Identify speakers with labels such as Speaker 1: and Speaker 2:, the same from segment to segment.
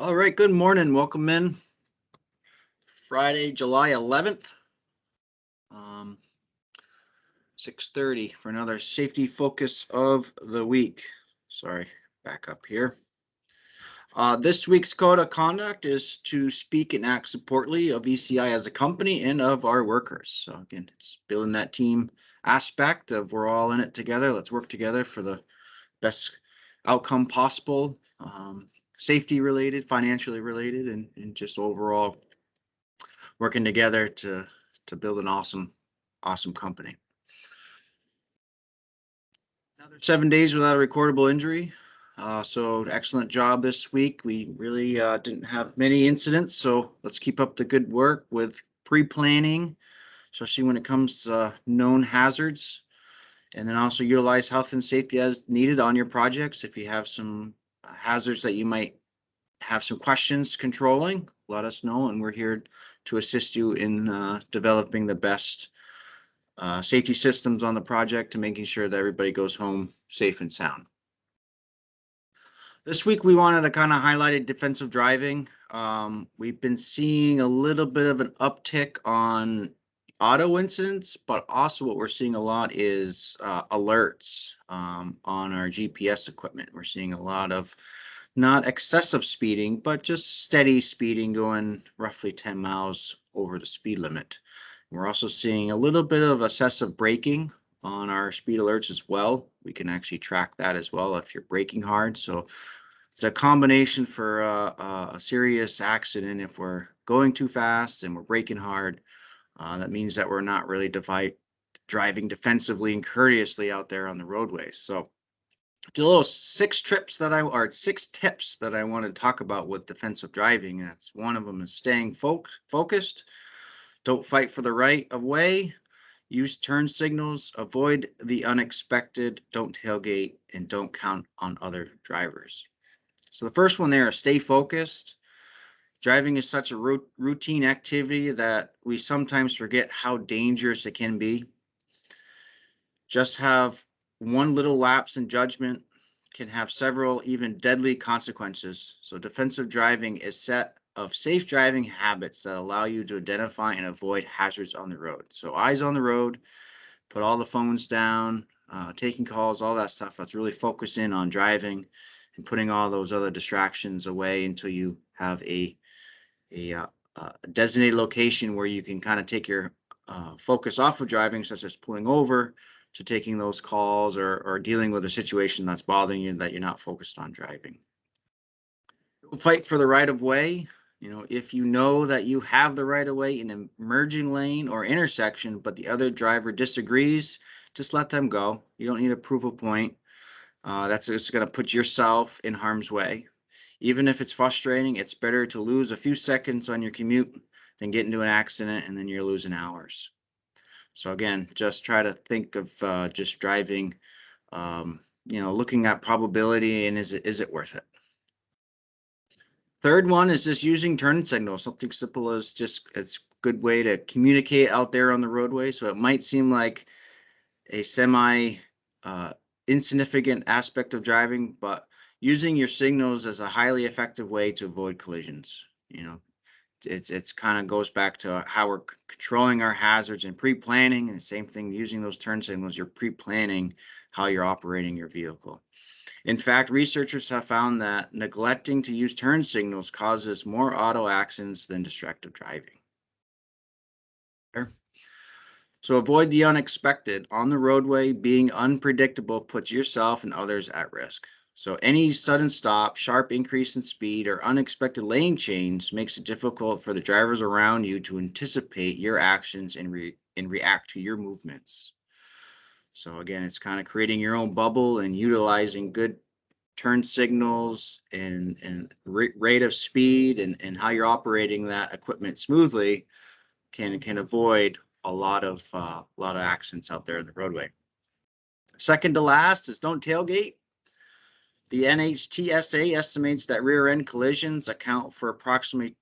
Speaker 1: All right, good morning. Welcome in. Friday, July 11th, 6:30 for another safety focus of the week. Sorry, back up here. This week's code of conduct is to speak and act supportly of ECI as a company and of our workers. So again, it's building that team aspect of we're all in it together. Let's work together for the best outcome possible, safety related, financially related, and just overall working together to build an awesome company. Another 7 days without a recordable injury. So excellent job this week. We really didn't have many incidents, so let's keep up the good work with pre-planning, especially when it comes to known hazards, and then also utilize health and safety as needed on your projects. If you have some hazards that you might have some questions controlling, let us know, and we're here to assist you in developing the best safety systems on the project to making sure that everybody goes home safe and sound. This week we wanted to kind of highlight defensive driving. We've been seeing a little bit of an uptick on auto incidents, but also what we're seeing a lot is alerts on our GPS equipment. We're seeing a lot of not excessive speeding, but just steady speeding going roughly 10 miles over the speed limit. We're also seeing a little bit of excessive braking on our speed alerts as well. We can actually track that as well if you're braking hard. So it's a combination for a serious accident. If we're going too fast and we're braking hard, that means that we're not really driving defensively and courteously out there on the roadways. So the little six tips that I want to talk about with defensive driving. That's one of them is staying focused. Don't fight for the right of way. Use turn signals. Avoid the unexpected. Don't tailgate, and don't count on other drivers. So the first one there is stay focused. Driving is such a routine activity that we sometimes forget how dangerous it can be. Just have one little lapse in judgment can have several even deadly consequences. So defensive driving is a set of safe driving habits that allow you to identify and avoid hazards on the road. So eyes on the road, put all the phones down, taking calls, all that stuff. Let's really focus in on driving and putting all those other distractions away until you have a designated location where you can kind of take your focus off of driving, such as pulling over, to taking those calls or dealing with a situation that's bothering you that you're not focused on driving. Don't fight for the right of way. If you know that you have the right of way in an emerging lane or intersection, but the other driver disagrees, just let them go. You don't need to prove a point. That's just going to put yourself in harm's way. Even if it's frustrating, it's better to lose a few seconds on your commute than get into an accident and then you're losing hours. So again, just try to think of just driving, looking at probability and is it worth it? Third one is just using turn signals, something simple as it's a good way to communicate out there on the roadway. So it might seem like a semi insignificant aspect of driving, but using your signals as a highly effective way to avoid collisions. It's kind of goes back to how we're controlling our hazards and pre-planning, and the same thing using those turn signals. You're pre-planning how you're operating your vehicle. In fact, researchers have found that neglecting to use turn signals causes more auto accidents than distracted driving. So avoid the unexpected. On the roadway, being unpredictable puts yourself and others at risk. So any sudden stop, sharp increase in speed, or unexpected lane change makes it difficult for the drivers around you to anticipate your actions and react to your movements. So again, it's kind of creating your own bubble and utilizing good turn signals and rate of speed and how you're operating that equipment smoothly can avoid a lot of accidents out there in the roadway. Second to last is don't tailgate. The NHTSA estimates that rear end collisions account for approximately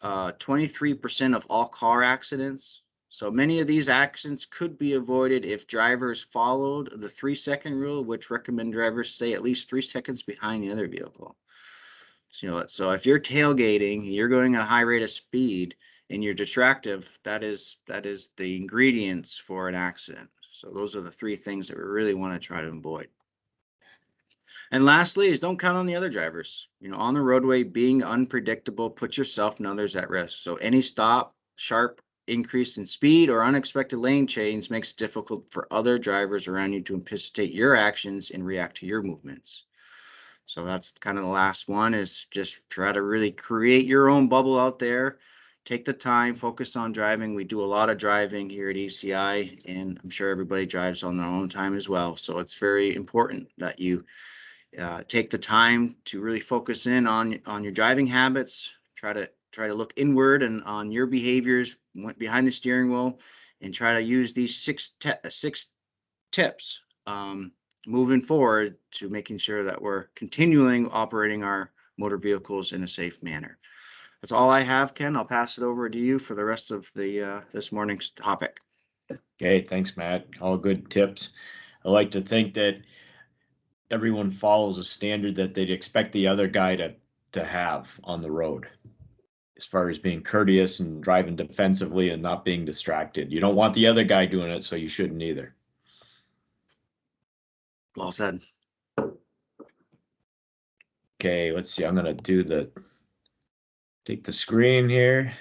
Speaker 1: 23% of all car accidents. So many of these accidents could be avoided if drivers followed the 3-second rule, which recommend drivers stay at least 3 seconds behind the other vehicle. So if you're tailgating, you're going at a high rate of speed and you're distractive, that is the ingredients for an accident. So those are the three things that we really want to try to avoid. And lastly is don't count on the other drivers. On the roadway, being unpredictable puts yourself and others at risk. So any stop, sharp increase in speed, or unexpected lane change makes it difficult for other drivers around you to anticipate your actions and react to your movements. So that's kind of the last one, is just try to really create your own bubble out there. Take the time, focus on driving. We do a lot of driving here at ECI, and I'm sure everybody drives on their own time as well. So it's very important that you take the time to really focus in on your driving habits. Try to look inward and on your behaviors behind the steering wheel, and try to use these six tips moving forward to making sure that we're continuing operating our motor vehicles in a safe manner. That's all I have, Ken. I'll pass it over to you for the rest of the this morning's topic.
Speaker 2: Okay, thanks, Matt. All good tips. I like to think that everyone follows a standard that they'd expect the other guy to have on the road, as far as being courteous and driving defensively and not being distracted. You don't want the other guy doing it, so you shouldn't either.
Speaker 1: Well said.
Speaker 2: Okay, let's see. I'm gonna take the screen here.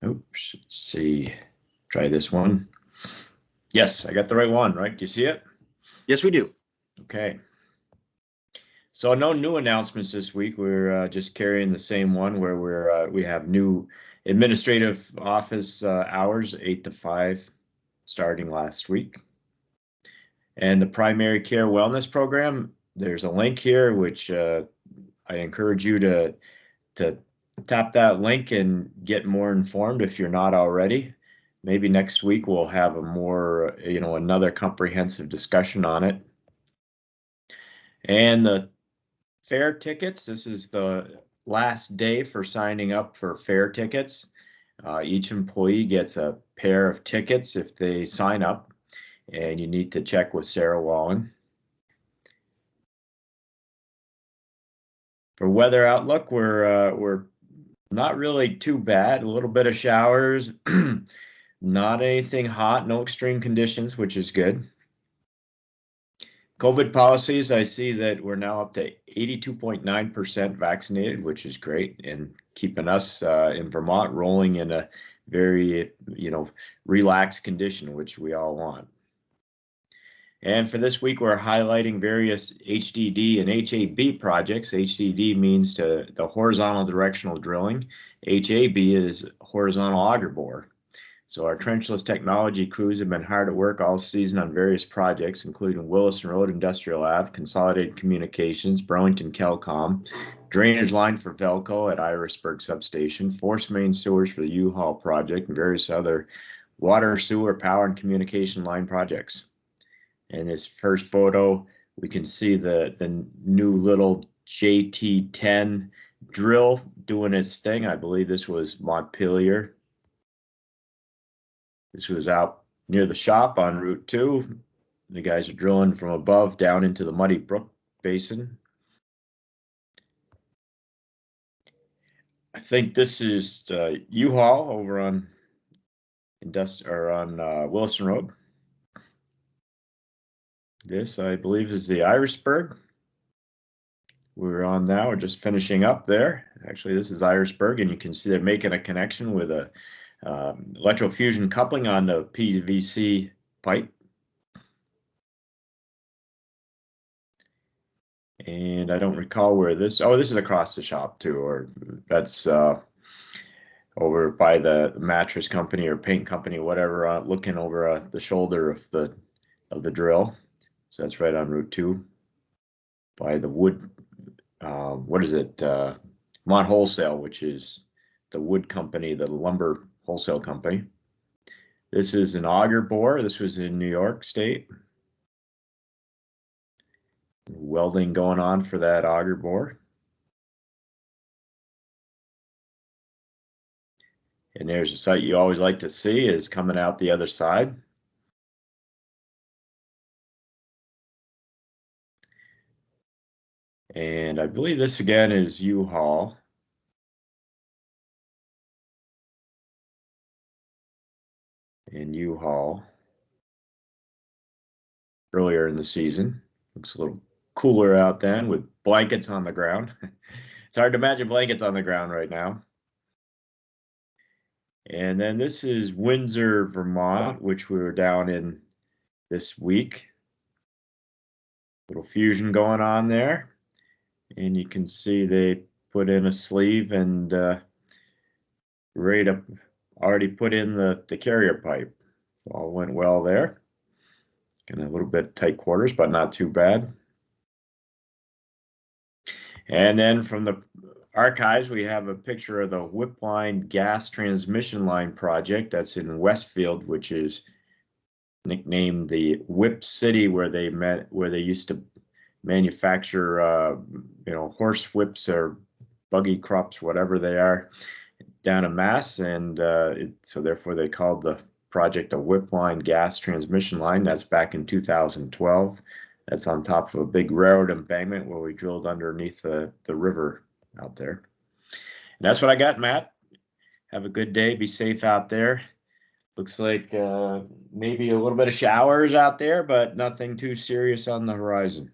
Speaker 2: Oops, let's see. Try this one. Yes, I got the right one, right? Do you see it?
Speaker 1: Yes, we do.
Speaker 2: Okay. So no new announcements this week. We're just carrying the same one where we have new administrative office hours, 8 to 5, starting last week. And the primary care wellness program, there's a link here, which I encourage you to tap that link and get more informed if you're not already. Maybe next week we'll have a more, another comprehensive discussion on it. And the fare tickets, this is the last day for signing up for fare tickets. Each employee gets a pair of tickets if they sign up, and you need to check with Sarah Wallen. For weather outlook, we're not really too bad. A little bit of showers, not anything hot, no extreme conditions, which is good. COVID policies, I see that we're now up to 82.9% vaccinated, which is great, and keeping us in Vermont rolling in a very, relaxed condition, which we all want. And for this week, we're highlighting various HDD and HAB projects. HDD means the horizontal directional drilling. HAB is horizontal auger bore. So our trenchless technology crews have been hard at work all season on various projects, including Williston Road Industrial Ave, Consolidated Communications, Burlington Kelcom, drainage line for Velco at Irisburg Substation, force main sewers for the U-Haul project, and various other water, sewer, power, and communication line projects. In this first photo, we can see the new little JT10 drill doing its thing. I believe this was Montpelier. This was out near the shop on Route 2. The guys are drilling from above down into the Muddy Brook Basin. I think this is U-Haul over on Wilson Road. This, I believe, is the Irisburg. We're on now. We're just finishing up there. Actually, this is Irisburg, and you can see they're making a connection with a electrofusion coupling on the PVC pipe. And I don't recall where this is across the shop too, or that's over by the mattress company or paint company, whatever, looking over the shoulder of the drill. So that's right on Route 2 by the wood, what is it? Mont Wholesale, which is the wood company, the lumber wholesale company. This is an auger bore. This was in New York State. Welding going on for that auger bore. And there's a sight you always like to see is coming out the other side. And I believe this again is U-Haul. And U-Haul earlier in the season. Looks a little cooler out then with blankets on the ground. It's hard to imagine blankets on the ground right now. And then this is Windsor, Vermont, which we were down in this week. Little fusion going on there. And you can see they put in a sleeve and ready to already put in the carrier pipe. All went well there. Kind of a little bit tight quarters, but not too bad. And then from the archives, we have a picture of the Whip Line gas transmission line project that's in Westfield, which is nicknamed the Whip City, where they used to manufacture, horse whips or buggy crops, whatever they are, down in Mass. And so therefore they called the project a Whip Line gas transmission line. That's back in 2012. That's on top of a big railroad embankment where we drilled underneath the river out there. And that's what I got, Matt. Have a good day. Be safe out there. Looks like maybe a little bit of showers out there, but nothing too serious on the horizon.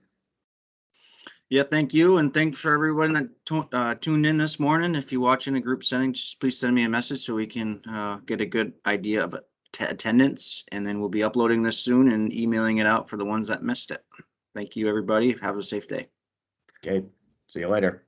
Speaker 1: Yeah, thank you. And thanks for everyone that tuned in this morning. If you watch in a group setting, just please send me a message so we can get a good idea of attendance. And then we'll be uploading this soon and emailing it out for the ones that missed it. Thank you, everybody. Have a safe day.
Speaker 2: Okay. See you later.